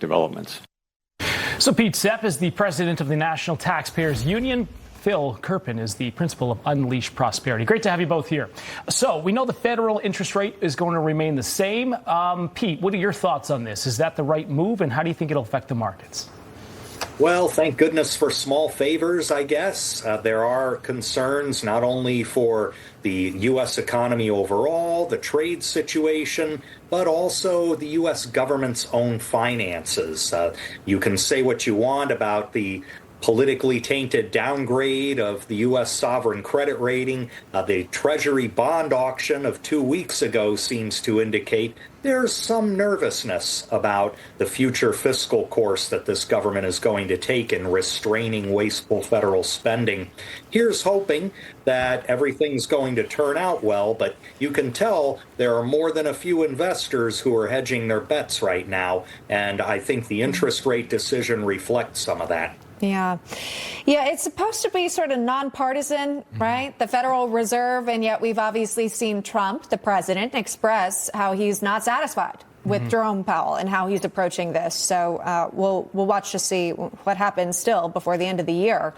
developments. So Pete, Sepp is the president of the National Taxpayers Union. Phil Kerpen is the principal of Unleash Prosperity. Great to have you both here. So we know the federal interest rate is going to remain the same. Pete, what are your thoughts on this? Is that the right move, and how do you think it'll affect the markets? Well, thank goodness for small favors, I guess. There are concerns not only for the U.S. economy overall, the trade situation, but also the U.S. government's own finances. You can say what you want about the politically tainted downgrade of the U.S. sovereign credit rating. The Treasury bond auction of 2 weeks ago seems to indicate there's some nervousness about the future fiscal course that this government is going to take in restraining wasteful federal spending. Here's hoping that everything's going to turn out well, but you can tell there are more than a few investors who are hedging their bets right now, and I think the interest rate decision reflects some of that. Yeah, it's supposed to be sort of nonpartisan, right? The Federal Reserve, and yet we've obviously seen Trump, the president, express how he's not satisfied with Jerome Powell and how he's approaching this. So we'll watch to see what happens still before the end of the year.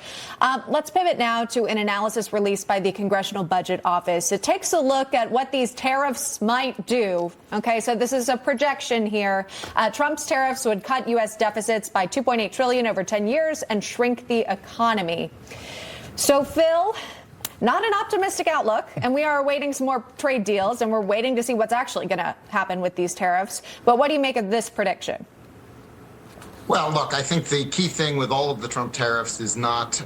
Let's pivot now to an analysis released by the Congressional Budget Office. It takes a look at what these tariffs might do. OK, so this is a projection here. Trump's tariffs would cut U.S. deficits by $2.8 trillion over 10 years and shrink the economy. So, Phil, not an optimistic outlook, and we are awaiting some more trade deals, and we're waiting to see what's actually going to happen with these tariffs. But what do you make of this prediction? Well, look, I think the key thing with all of the Trump tariffs is not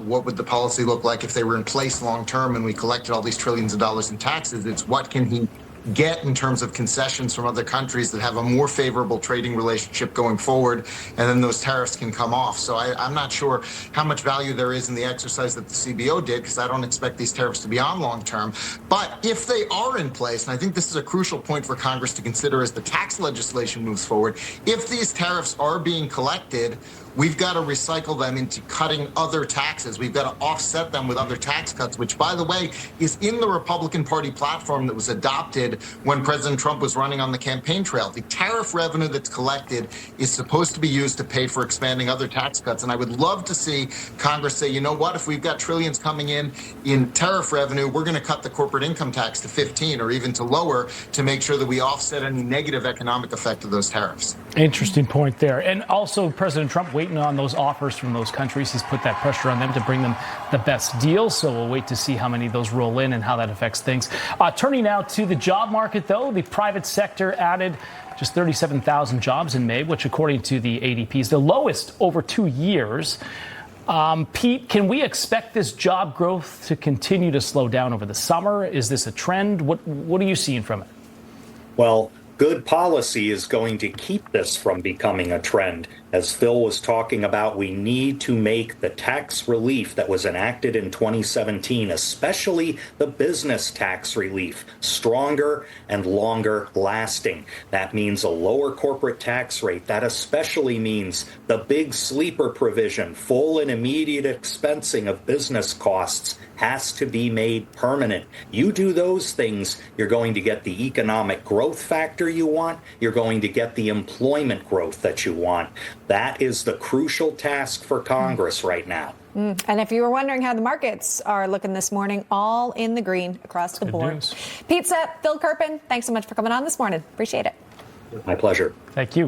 what would the policy look like if they were in place long term and we collected all these trillions of dollars in taxes. It's what can he get in terms of concessions from other countries that have a more favorable trading relationship going forward, and then those tariffs can come off. So I'm not sure how much value there is in the exercise that the CBO did, because I don't expect these tariffs to be on long term. But if they are in place, and I think this is a crucial point for Congress to consider as the tax legislation moves forward, if these tariffs are being collected, we've got to recycle them into cutting other taxes. We've got to offset them with other tax cuts, which, by the way, is in the Republican Party platform that was adopted when President Trump was running on the campaign trail. The tariff revenue that's collected is supposed to be used to pay for expanding other tax cuts. And I would love to see Congress say, you know what, if we've got trillions coming in tariff revenue, we're going to cut the corporate income tax to 15 or even to lower to make sure that we offset any negative economic effect of those tariffs. Interesting point there. And also President Trump waiting on those offers from those countries. He's put that pressure on them to bring them the best deals. So we'll wait to see how many of those roll in and how that affects things. Turning now to the job market, though, the private sector added just 37,000 jobs in May, which, according to the ADP, is the lowest over 2 years. Pete, can we expect this job growth to continue to slow down over the summer? Is this a trend? What are you seeing from it? Well, good policy is going to keep this from becoming a trend. As Phil was talking about, we need to make the tax relief that was enacted in 2017, especially the business tax relief, stronger and longer lasting. That means a lower corporate tax rate. That especially means the big sleeper provision, full and immediate expensing of business costs, has to be made permanent. You do those things, you're going to get the economic growth factor you want. You're going to get the employment growth that you want. That is the crucial task for Congress right now. And if you were wondering how the markets are looking this morning, all in the green across the board. News. Pete, Sepp, Phil Kerpen, thanks so much for coming on this morning. Appreciate it. My pleasure. Thank you.